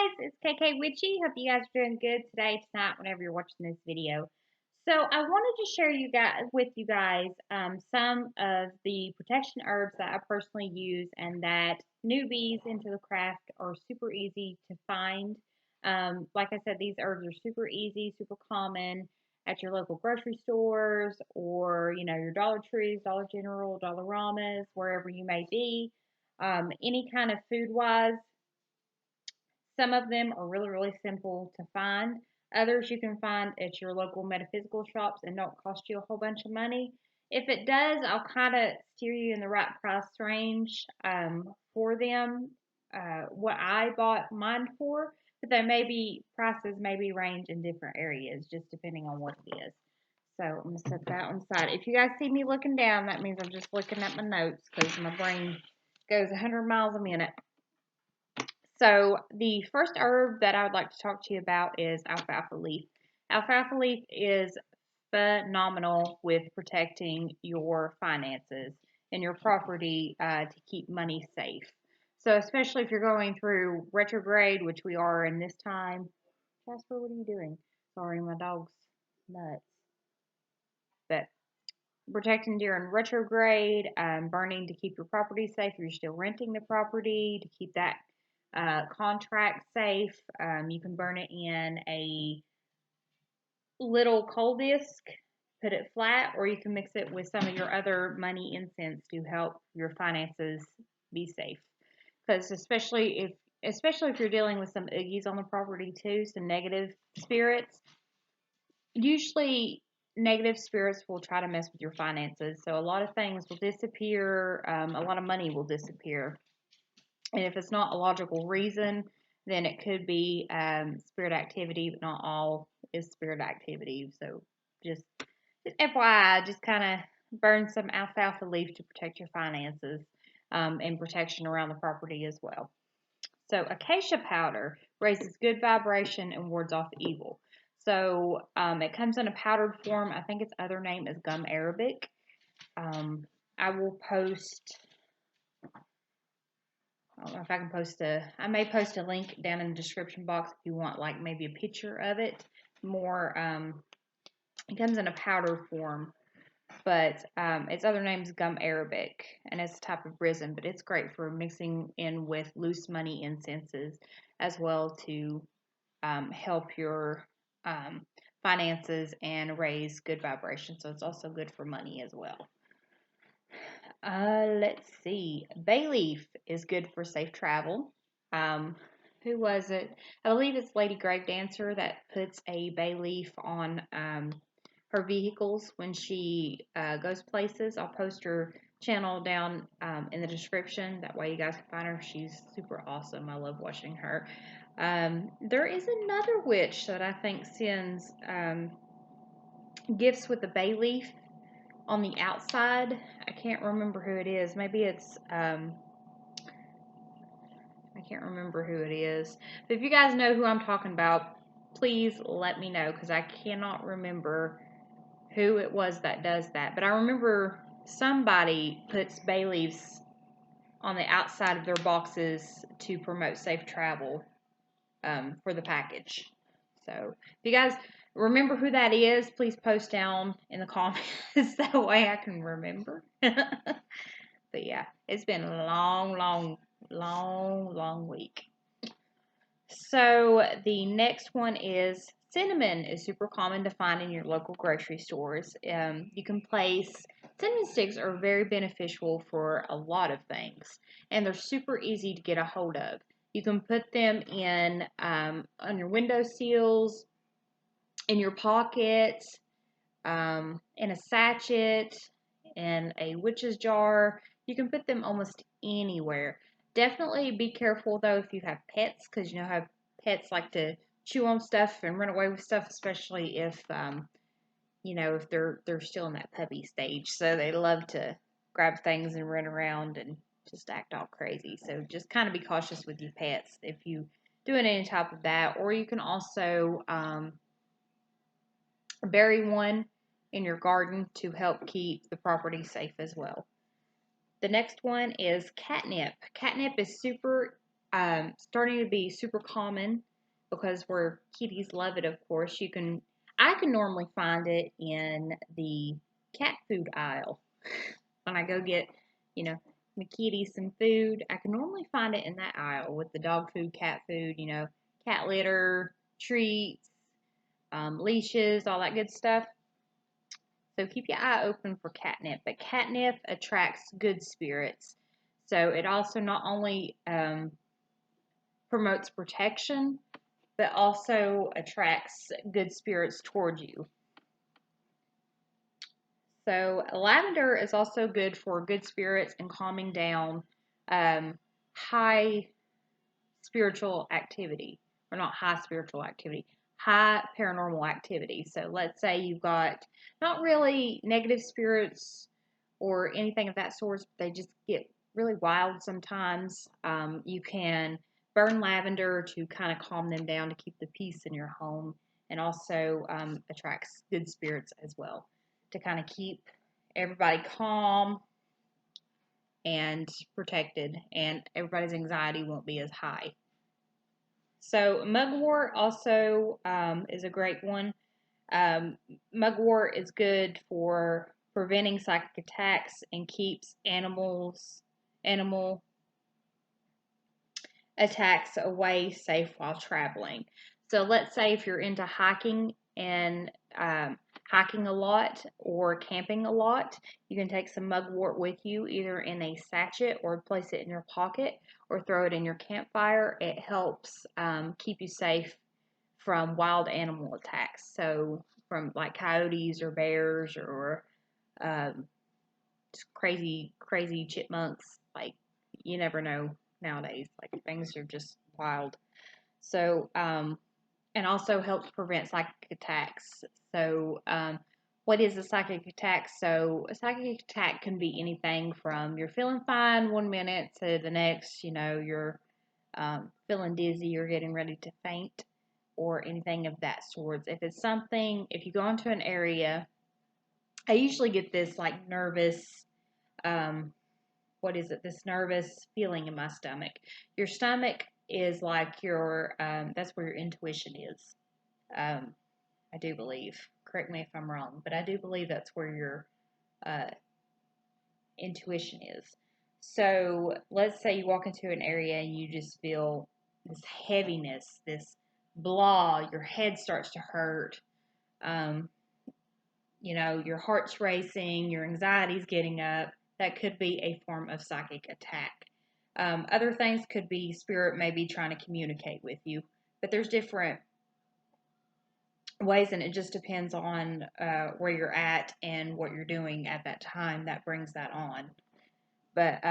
guys, it's KK Witchy. Hope you guys are doing good today, tonight, whenever you're watching this video. So I wanted to share with you guys some of the protection herbs that I personally use and that newbies into the craft are super easy to find. Like I said, these herbs are super easy, super common at your local grocery stores or your Dollar Trees, Dollar General, Dollarama's, wherever you may be. Any kind of food wise. Some of them are really, really simple to find. Others you can find at your local metaphysical shops and don't cost you a whole bunch of money. If it does, I'll kind of steer you in the right price range for them, what I bought mine for, but there may be prices maybe range in different areas just depending on what it is. So I'm going to set that on the side. If you guys see me looking down, that means I'm just looking at my notes because my brain goes 100 miles a minute. So the first herb that I would like to talk to you about is alfalfa leaf. Alfalfa leaf is phenomenal with protecting your finances and your property to keep money safe. So especially if you're going through retrograde, which we are in this time. Jasper, what are you doing? Sorry, my dog's nuts. But protecting during retrograde, burning to keep your property safe if you're still renting the property, to keep that contract safe. You can burn it in a little coal disc, put it flat, or you can mix it with some of your other money incense to help your finances be safe. Because especially if you're dealing with some oogies on the property too, some negative spirits, usually negative spirits will try to mess with your finances. So a lot of things will disappear, a lot of money will disappear. And if it's not a logical reason, then it could be spirit activity, but not all is spirit activity. So just FYI, just kind of burn some alfalfa leaf to protect your finances and protection around the property as well. So acacia powder raises good vibration and wards off evil. So it comes in a powdered form. I think its other name is gum arabic. I will post, I don't know if I can I may post a link down in the description box if you want like maybe a picture of it. It comes in a powder form, but its other name is gum arabic, and it's a type of resin, but it's great for mixing in with loose money incenses as well to help your finances and raise good vibration. So it's also good for money as well. Let's see. Bay leaf is good for safe travel. Who was it? I believe it's Lady Grave Dancer that puts a bay leaf on her vehicles when she goes places. I'll post her channel down in the description. That way you guys can find her. She's super awesome. I love watching her. There is another witch that I think sends gifts with the bay leaf on the outside. I can't remember who it is. Maybe it's I can't remember who it is. But if you guys know who I'm talking about, please let me know because I cannot remember who it was that does that. But I remember somebody puts bay leaves on the outside of their boxes to promote safe travel for the package. So if you guys remember who that is, please post down in the comments. That way I can remember. But yeah, it's been a long week. So the next one is cinnamon is super common to find in your local grocery stores. You can place cinnamon sticks are very beneficial for a lot of things, and they're super easy to get a hold of. You can put them in on your window sills, in your pockets, in a sachet, in a witch's jar. You can put them almost anywhere. Definitely be careful though if you have pets, because you know how pets like to chew on stuff and run away with stuff, especially if if they're still in that puppy stage. So they love to grab things and run around and just act all crazy. So just kind of be cautious with your pets if you doing any type of that. Or you can also bury one in your garden to help keep the property safe as well. The next one is catnip. Catnip is super starting to be super common because where kitties love it, of course. I can normally find it in the cat food aisle. When I go get, you know, my kitty some food, I can normally find it in that aisle with the dog food, cat food, cat litter, treats, leashes, all that good stuff. So keep your eye open for catnip. But catnip attracts good spirits. So it also not only promotes protection, but also attracts good spirits toward you. So lavender is also good for good spirits and calming down high spiritual activity, or not high spiritual activity, high paranormal activity. So let's say you've got not really negative spirits or anything of that sort, but they just get really wild sometimes. You can burn lavender to kind of calm them down to keep the peace in your home, and also attracts good spirits as well to kind of keep everybody calm and protected, and everybody's anxiety won't be as high. So mugwort also is a great one. Mugwort is good for preventing psychic attacks and keeps animal attacks away safe while traveling. So let's say if you're into hiking and hiking a lot or camping a lot, you can take some mugwort with you, either in a sachet or place it in your pocket or throw it in your campfire. It helps keep you safe from wild animal attacks. So from like coyotes or bears or just crazy chipmunks. Like, you never know nowadays. Like, things are just wild. So, and also helps prevent psychic attacks. So, what is a psychic attack? So, a psychic attack can be anything from you're feeling fine one minute to the next, you're feeling dizzy, you're getting ready to faint, or anything of that sort. If you go into an area, I usually get this like nervous, this nervous feeling in my stomach. Your stomach is like that's where your intuition is. I do believe, correct me if I'm wrong, but I do believe that's where your uh, intuition is. So let's say you walk into an area and you just feel this heaviness, this blah, your head starts to hurt. Um, your heart's racing, your anxiety's getting up. That could be a form of psychic attack. Other things could be spirit maybe trying to communicate with you, but there's different ways, and it just depends on where you're at and what you're doing at that time that brings that on. But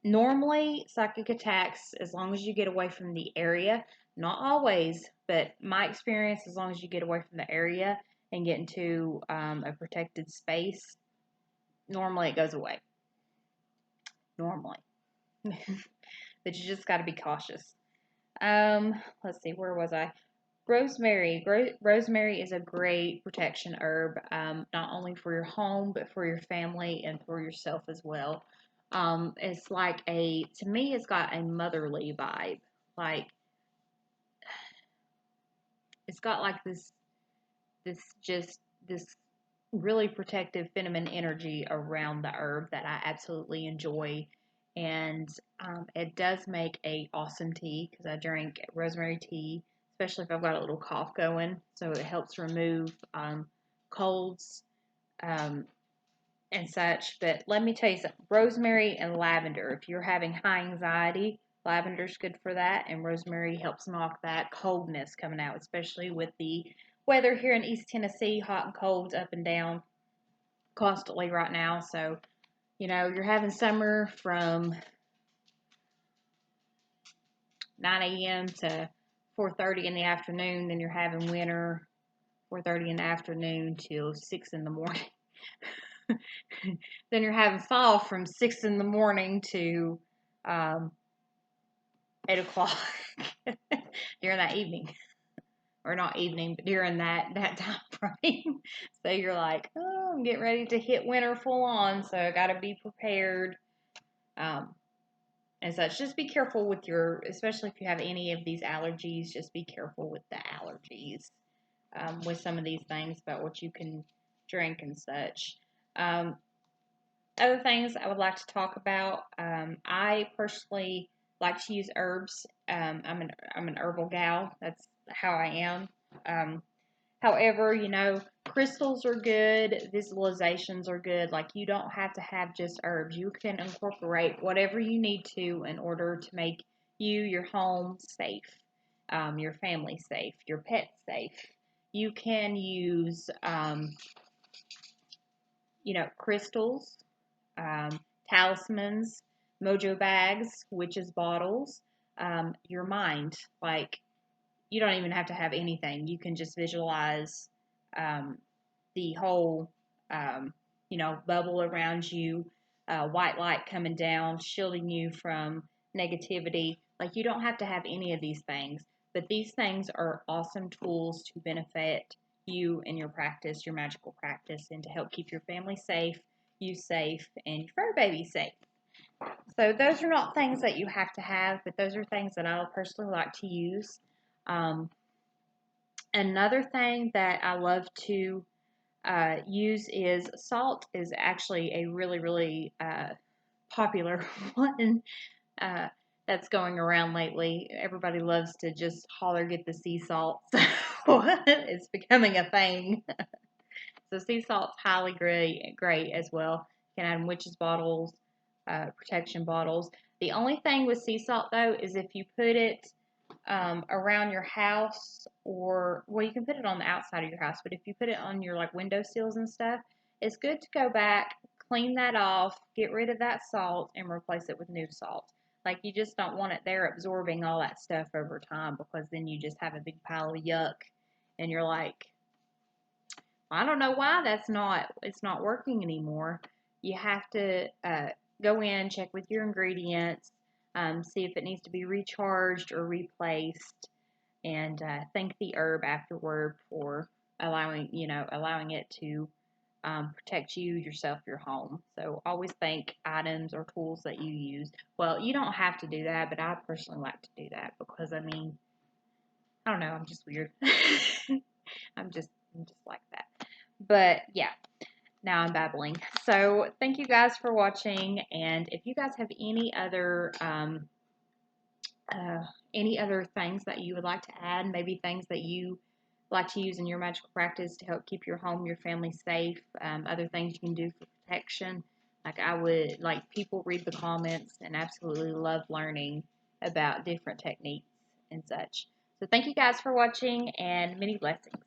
normally, psychic attacks, as long as you get away from the area, not always, but my experience, as long as you get away from the area and get into a protected space, normally it goes away. Normally. But you just got to be cautious. Let's see, where was I? Rosemary. Rosemary is a great protection herb, not only for your home, but for your family and for yourself as well. It's like to me, it's got a motherly vibe. Like, it's got like this really protective feminine energy around the herb that I absolutely enjoy. And it does make a awesome tea because I drink rosemary tea, especially if I've got a little cough going. So it helps remove colds and such. But let me tell you something, rosemary and lavender, if you're having high anxiety, lavender's good for that, and rosemary helps knock that coldness coming out, especially with the weather here in East Tennessee, hot and cold, up and down constantly right now. So, you're having summer from 9 a.m. to 4:30 in the afternoon, then you're having winter 4:30 in the afternoon till 6 in the morning. Then you're having fall from 6 in the morning to 8 o'clock during that evening. Or not evening, but during that time frame. So you're like, oh, I'm getting ready to hit winter full on, so I got to be prepared. and such. Just be careful with especially if you have any of these allergies, just be careful with the allergies with some of these things about what you can drink and such. Um, Other things I would like to talk about. I personally like to use herbs. I'm an herbal gal. That's how I am. Um, However, crystals are good, visualizations are good. Like, you don't have to have just herbs. You can incorporate whatever you need to in order to make your home safe, your family safe, your pet safe. You can use, crystals, talismans, mojo bags, witches bottles, your mind. Like, you don't even have to have anything. You can just visualize um, the whole, bubble around you, white light coming down, shielding you from negativity. Like, you don't have to have any of these things, but these things are awesome tools to benefit you in your practice, your magical practice, and to help keep your family safe, you safe, and your fur baby safe. So those are not things that you have to have, but those are things that I personally like to use. Um, Another thing that I love to use is salt is actually a really, really popular one uh, that's going around lately. Everybody loves to just holler, get the sea salt. So it's becoming a thing. So sea salt's highly great as well. You can add in witches bottles, protection bottles. The only thing with sea salt though is if you put it around your house, or well, you can put it on the outside of your house, but if you put it on your like window sills and stuff, it's good to go back, clean that off, get rid of that salt, and replace it with new salt. Like, you just don't want it there absorbing all that stuff over time, because then you just have a big pile of yuck, and you're like, I don't know why it's not working anymore. You have to go in, check with your ingredients, see if it needs to be recharged or replaced, and thank the herb afterward for allowing it to protect you, yourself, your home. So always thank items or tools that you use. Well, you don't have to do that, but I personally like to do that because, I mean, I don't know, I'm just weird. I'm just like that. But yeah, now I'm babbling. So thank you guys for watching, and if you guys have any other things that you would like to add, maybe things that you like to use in your magical practice to help keep your home, your family safe, other things you can do for protection. Like, I would like people read the comments and absolutely love learning about different techniques and such. So thank you guys for watching, and many blessings.